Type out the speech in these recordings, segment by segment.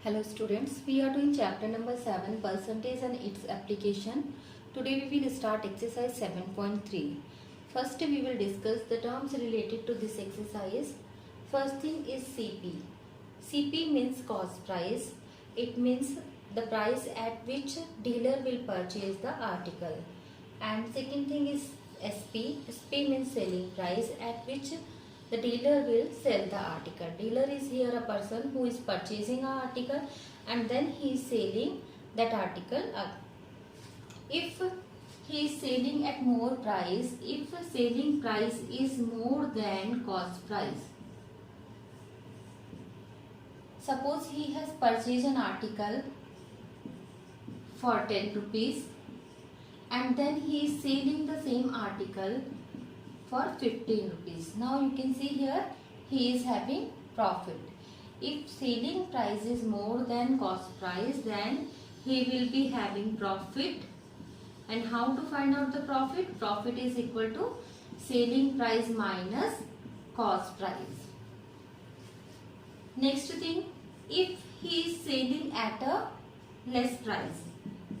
Hello students, we are doing chapter number 7 percentage and its application. Today we will start exercise 7.3. First we will discuss the terms related to this exercise. First thing is CP. CP means cost price. It means the price at which dealer will purchase the article. And second thing is SP. SP means selling price at which the dealer will sell the article. Dealer is here a person who is purchasing an article and then he is selling that article. If he is selling at more price, if selling price is more than cost price, suppose he has purchased an article for 10 rupees and then he is selling the same article for 15 rupees. Now you can see here he is having profit. If selling price is more than cost price, then he will be having profit. And how to find out the profit? Profit is equal to selling price minus cost price. Next thing, if he is selling at a less price,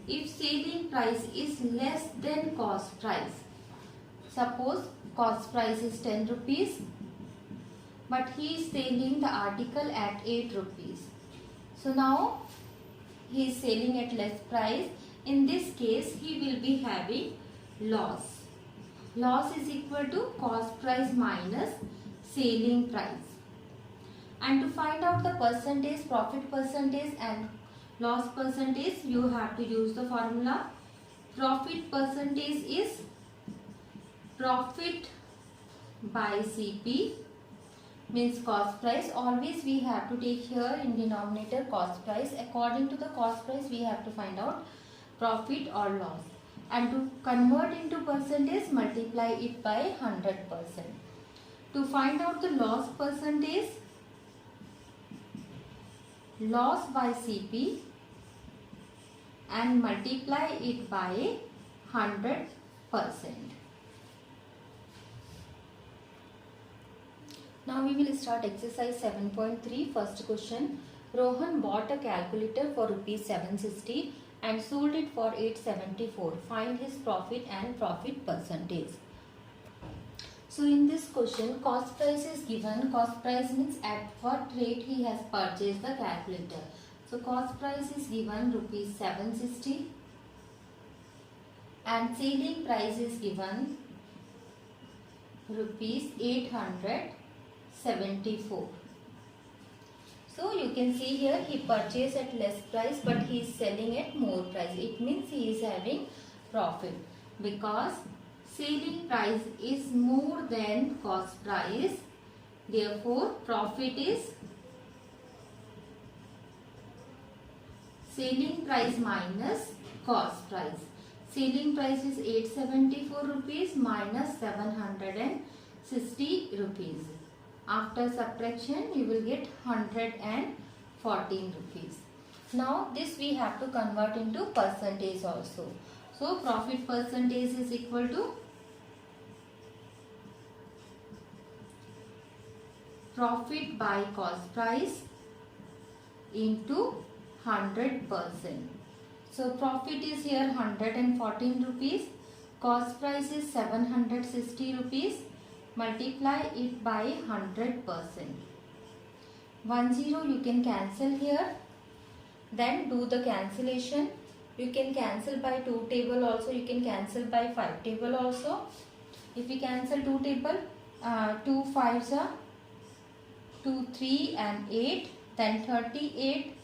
if selling price is less than cost price, suppose cost price is 10 rupees but he is selling the article at 8 rupees. So now he is selling at less price. In this case he will be having loss. Loss is equal to cost price minus selling price. And to find out the percentage, profit percentage and loss percentage, you have to use the formula. Profit percentage is profit by CP, means cost price. Always we have to take here in denominator cost price. According to the cost price we have to find out profit or loss. And to convert into percentage, multiply it by 100%. To find out the loss percentage, loss by CP and multiply it by 100%. Now we will start exercise 7.3. First question. Rohan bought a calculator for rupees 760 and sold it for 874. Find his profit and profit percentage. So in this question, cost price is given. Cost price means at what rate he has purchased the calculator. So cost price is given rupees 760 and selling price is given rupees 874. So you can see here he purchased at less price but he is selling at more price. It means he is having profit because selling price is more than cost price. Therefore profit is selling price minus cost price. Selling price is 874 rupees minus 760 rupees. After subtraction you will get 114 rupees. Now this we have to convert into percentage also. So profit percentage is equal to profit by cost price into 100%. So profit is here 114 rupees. Cost price is 760 rupees. Multiply it by 100%. 10 you can cancel here. Then do the cancellation. You can cancel by 2 table also. You can cancel by 5 table also. If you cancel 2 table, 2 5s are 2, 3 and 8. Then 38.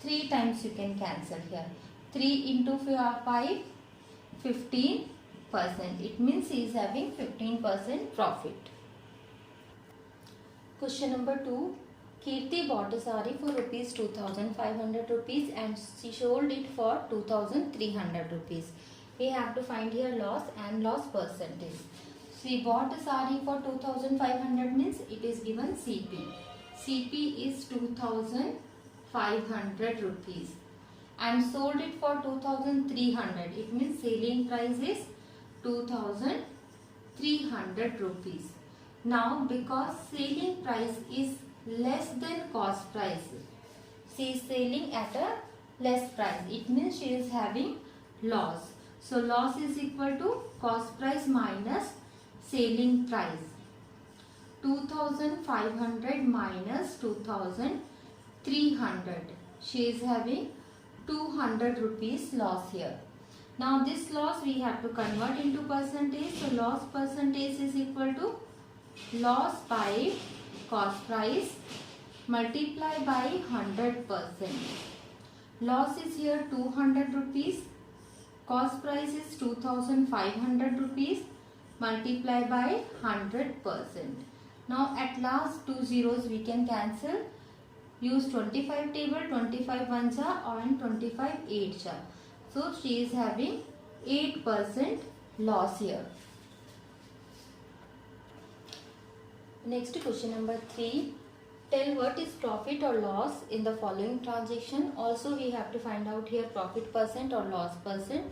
3 times you can cancel here. 3 into 5, 15%. It means he is having 15% profit. Question number 2. Kirti bought a sari for rupees 2500 rupees and she sold it for 2300 rupees. We have to find here loss and loss percentage. She bought a sari for 2500 means it is given CP. CP is 2500 rupees and sold it for 2300. It means selling price is 2300 rupees. Now because selling price is less than cost price, She is selling at a less price. It means she is having loss. So loss is equal to cost price minus selling price. 2500 minus 2300. She is having 200 rupees loss here. Now this loss we have to convert into percentage. So loss percentage is equal to loss by cost price multiply by 100%. Loss is here 200 rupees. Cost price is 2500 rupees multiply by 100%. Now at last two zeros we can cancel. Use 25 table, 25 ones are and 25 eights are. So she is having 8% loss here. Next question number 3. Tell what is profit or loss in the following transaction. Also we have to find out here profit percent or loss percent.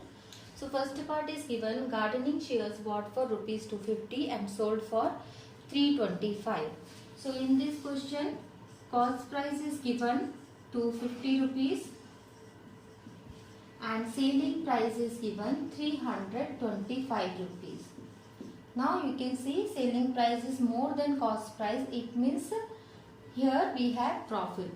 So first part is given gardening shears bought for rupees 250 and sold for 325. So in this question cost price is given 250 rupees and selling price is given 325 rupees. Now you can see selling price is more than cost price. It means here we have profit.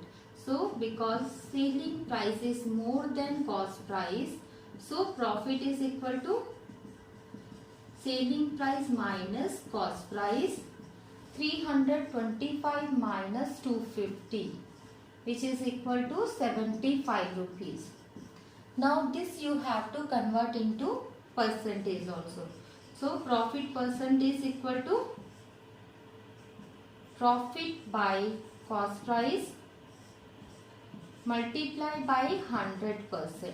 So because selling price is more than cost price, so profit is equal to selling price minus cost price 325 minus 250, which is equal to 75 rupees. Now this you have to convert into percentage also. So profit percent is equal to profit by cost price multiply by 100%.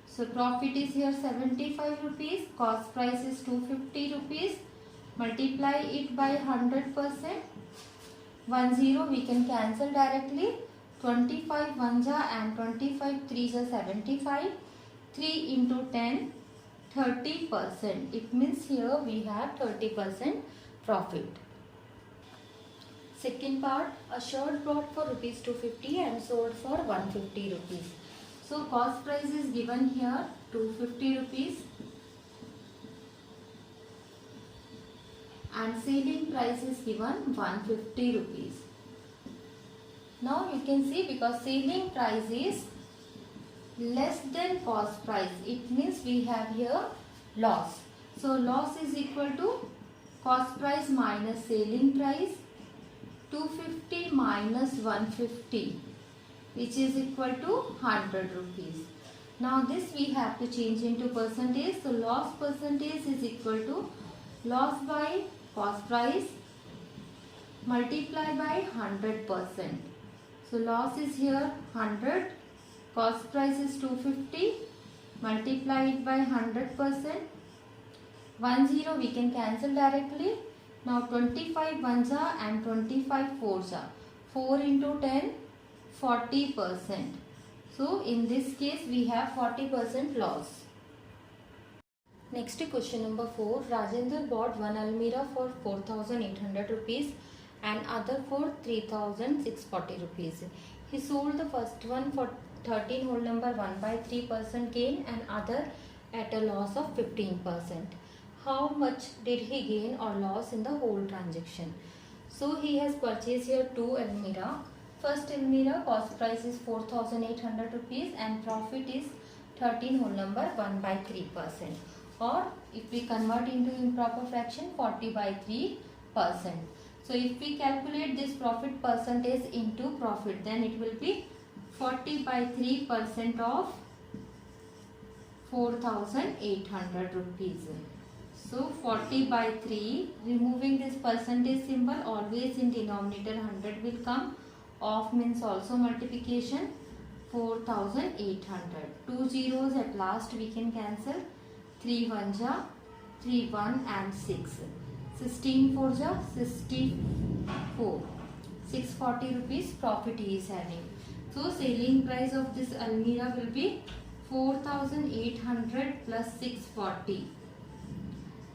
So profit is here 75 rupees, cost price is 250 rupees, multiply it by 100%. 10 we can cancel directly. 25 ones are and 25 threes are 75. 3 into 10, 30%. It means here we have 30% profit. Second part, a shirt bought for rupees 250 and sold for 150 rupees. So cost price is given here 250 rupees and selling price is given 150 rupees. Now you can see because selling price is less than cost price, it means we have here loss. So loss is equal to cost price minus selling price 250 minus 150, which is equal to 100 rupees. Now this we have to change into percentage. So loss percentage is equal to loss by cost price multiply by 100%. So loss is here 100, cost price is 250, multiply it by 100%. 10 we can cancel directly. Now 25 ones are and 25 fours are. 4 into 10, 40%. So in this case we have 40% loss. Next question number 4. Rajendra bought one Almira for 4800 rupees and other for 3640 rupees. He sold the first one for 13 whole number 1/3% gain and other at a loss of 15%. How much did he gain or loss in the whole transaction? So he has purchased here two Almira. First Almira cost price is 4800 rupees and profit is 13 whole number 1/3%. Or if we convert into improper fraction 40/3%. So if we calculate this profit percentage into profit, then it will be 40/3% of 4800 rupees. So 40/3, removing this percentage symbol, always in denominator 100 will come. Off means also multiplication. 4800. Two zeros at last we can cancel. 3 ones are 3 1 and 6. 16 fours are 64. 640 rupees profit he is having. So selling price of this Almira will be 4800 plus 640.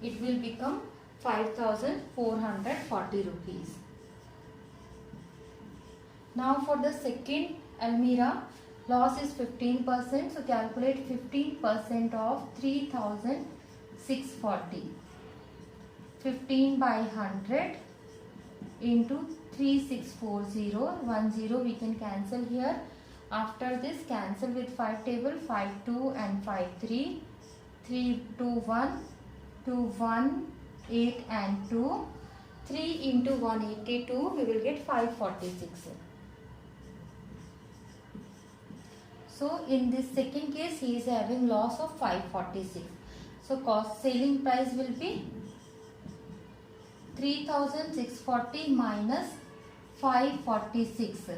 It will become 5440 rupees. Now for the second Almirah. Loss is 15%. So calculate 15% of 3640. 15 by 100 into 3640. We can cancel here. After this, cancel with 5 table, 5 2 and 5 3. 3 2 1, 2 1, 8 and 2. 3 into 182, we will get 546. So in this second case, he is having loss of 546. So selling price will be 3640 minus 546.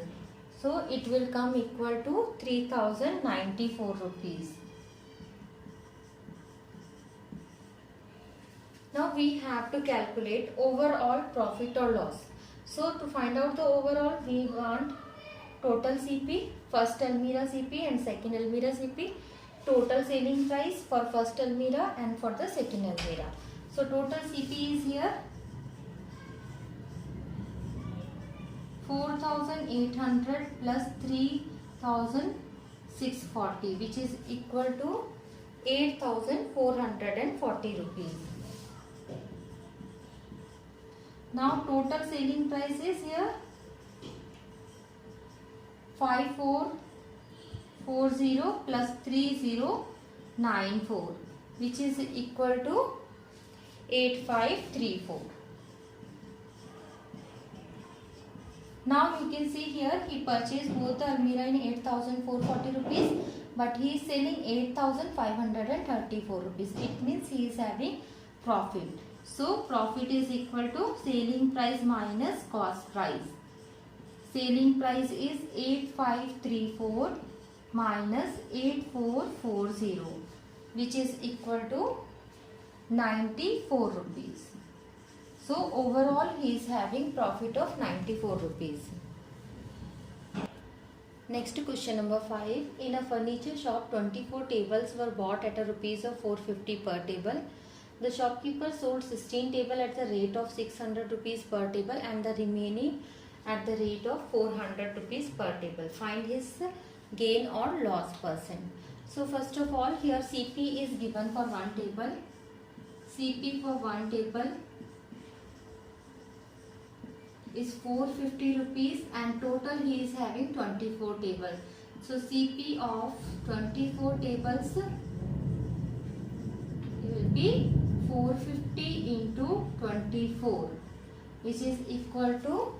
So it will come equal to 3094 rupees. Now we have to calculate overall profit or loss. So to find out the overall, we want total CP, first Almirah CP and second Almirah CP, total selling price for first Almirah and for the second Almirah. So total CP is here 4800 plus 3640, which is equal to 8440 rupees. Now total selling price is here 5440 plus 3094, which is equal to 8534. Now you can see here he purchased both the Almirah in 8440 rupees, but he is selling 8534 rupees. It means he is having profit. So profit is equal to selling price minus cost price. Selling price is 8534 minus 8440, which is equal to 94 rupees. So overall he is having profit of 94 rupees. Next question number 5. In a furniture shop, 24 tables were bought at a rupees of 450 per table. The shopkeeper sold 16 tables at the rate of 600 rupees per table and the remaining at the rate of 400 rupees per table. Find his gain or loss percent. So first of all, here CP is given for one table. CP for one table is 450 rupees and total he is having 24 tables. So CP of 24 tables will be 450 into 24, which is equal to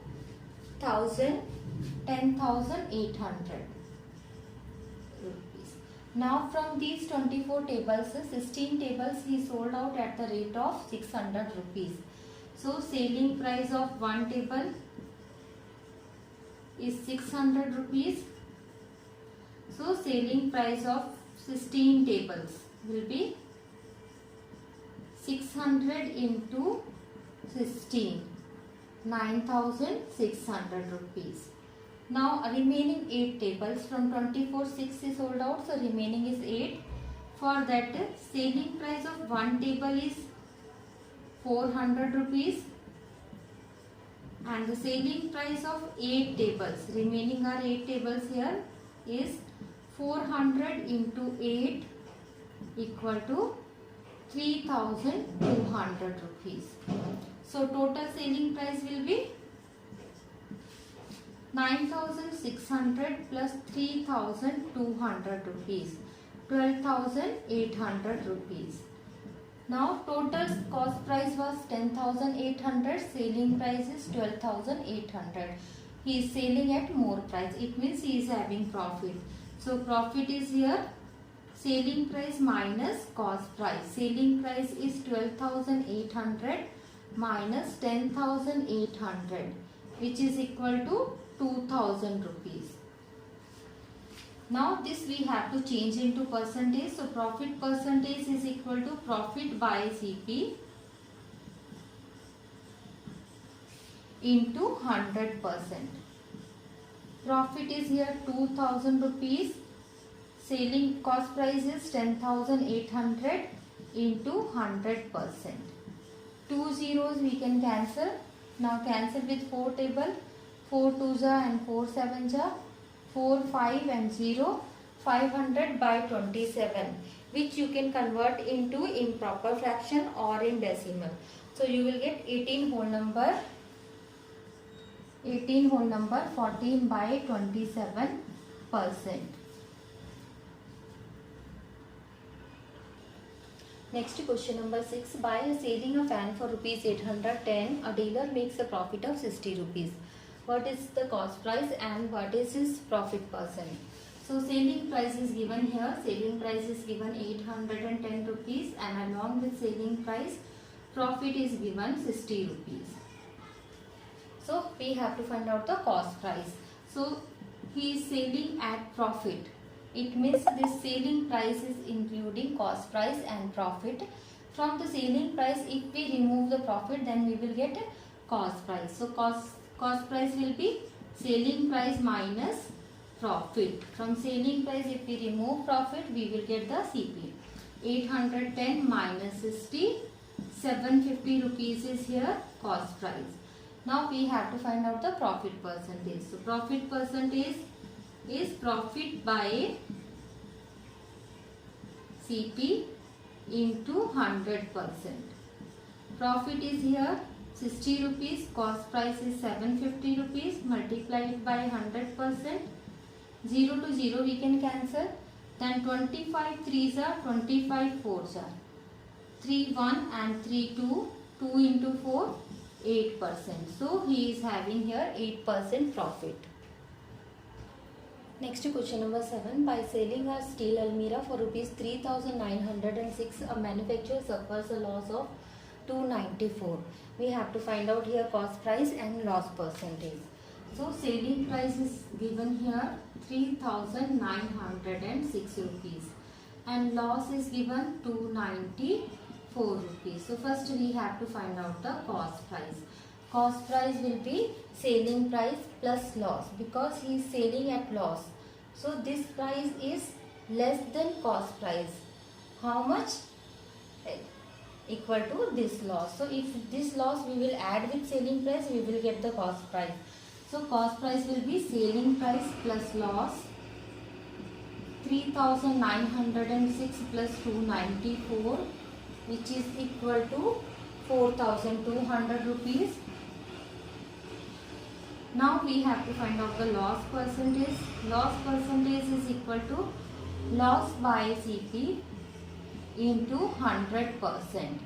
10,800 rupees. Now from these 24 tables, 16 tables he sold out at the rate of 600 rupees. So selling price of one table is 600 rupees. So selling price of 16 tables will be 600 into 16, 9,600 rupees. Now remaining 8 tables, from 24 6 is sold out, so remaining is 8. For that selling price of one table is 400 rupees and the selling price of 8 tables, remaining are 8 tables here, is 400 into 8 equal to 3,200 rupees. So total selling price will be 9,600 plus 3,200 rupees, 12,800 rupees. Now total cost price was 10,800, selling price is 12,800. He is selling at more price. It means he is having profit. So profit is here selling price minus cost price. Selling price is 12,800 minus 10,800, which is equal to 2,000 rupees. Now this we have to change into percentage. So profit percentage is equal to profit by CP into 100%. Profit is here 2,000 rupees. Selling cost price is 10,800 into 100%. 2 zeros we can cancel. Now cancel with 4 table. 4 2s and 4 7s. 4, 5 and 0. 500 by 27, which you can convert into improper fraction or in decimal. So you will get 18 whole number 14 by 27%. Next question number 6. By selling a fan for rupees 810, a dealer makes a profit of 60 rupees. What is the cost price and what is his profit percent? So selling price is given here. Selling price is given 810 rupees and along with selling price, profit is given 60 rupees. So we have to find out the cost price. So he is selling at profit. It means this selling price is including cost price and profit. From the selling price, if we remove the profit, then we will get cost price. So cost price will be selling price minus profit. From selling price, if we remove profit, we will get the CP. 810 minus 60, 750 rupees is here cost price. Now we have to find out the profit percentage. So profit percentage is profit by CP into 100%. Profit is here 60 rupees, cost price is 750 rupees, multiplied by 100%. 0 to 0 we can cancel. Then 25 3s are 25 4s are 3 1 and 3 2. 2 into 4 8%. So he is having here 8% profit. Next question number 7. By selling a steel almirah for rupees 3906, a manufacturer suffers a loss of 294. We have to find out here cost price and loss percentage. So selling price is given here 3906 rupees and loss is given 294 rupees. So first we have to find out the cost price. Cost price will be selling price plus loss because he is selling at loss. So this price is less than cost price. How much? Equal to this loss. So if this loss we will add with selling price, we will get the cost price. So cost price will be selling price plus loss 3906 plus 294, which is equal to 4200 rupees. Now we have to find out the loss percentage. Loss percentage is equal to loss by CP into 100%.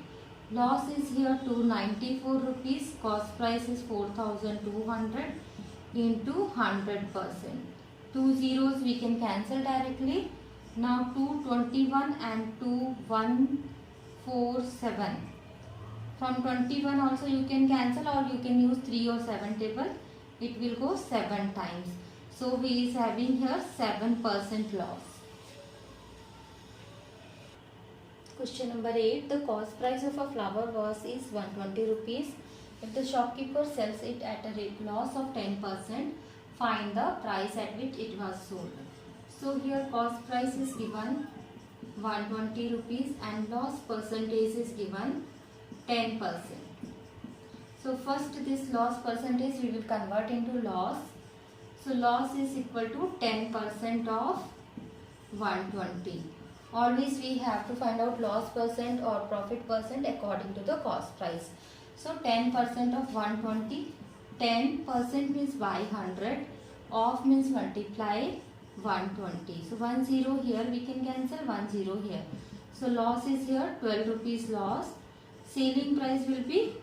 Loss is here 294 rupees. Cost price is 4200 into 100%. 2 zeros we can cancel directly. Now 221 and 2147. From 21 also you can cancel or you can use 3 or 7 table. It will go 7 times. So he is having here 7% loss. Question number 8. The cost price of a flower vase is 120 rupees. If the shopkeeper sells it at a rate loss of 10%, find the price at which it was sold. So here cost price is given 120 rupees and loss percentage is given 10%. So first this loss percentage we will convert into loss. So loss is equal to 10% of 120. Always we have to find out loss percent or profit percent according to the cost price. So 10% of 120, 10% means by 100, off means multiply 120. So 1 0 here we can cancel, 1 0 here. So loss is here 12 rupees loss. Selling price will be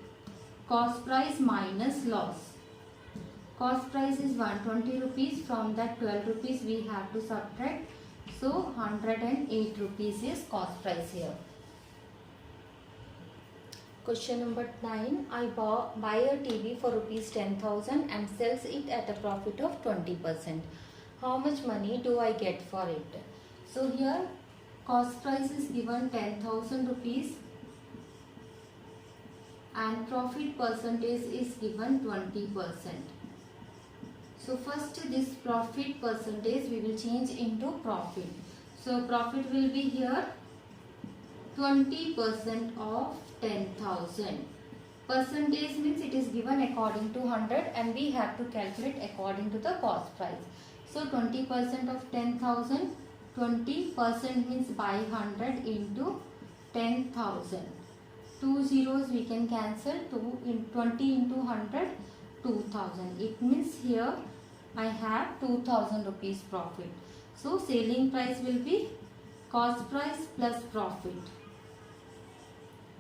cost price minus loss. Cost price is 120 rupees. From that 12 rupees we have to subtract. So 108 rupees is cost price here. Question number 9. I buy a TV for rupees 10,000 and sells it at a profit of 20%. How much money do I get for it? So here cost price is given 10,000 rupees and profit percentage is given 20%. So first this profit percentage we will change into profit. So profit will be here 20% of 10,000. Percentage means it is given according to 100 and we have to calculate according to the cost price. So 20% of 10,000, 20% means by 100 into 10,000. 2 zeros we can cancel. 20 into 100, 2,000. It means here I have 2,000 rupees profit. So selling price will be cost price plus profit.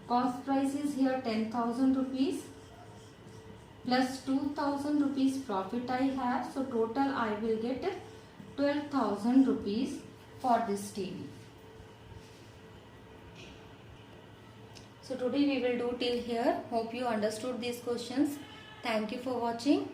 Cost price is here 10,000 rupees plus 2,000 rupees profit I have. So total I will get 12,000 rupees for this TV. So today we will do till here. Hope you understood these questions. Thank you for watching.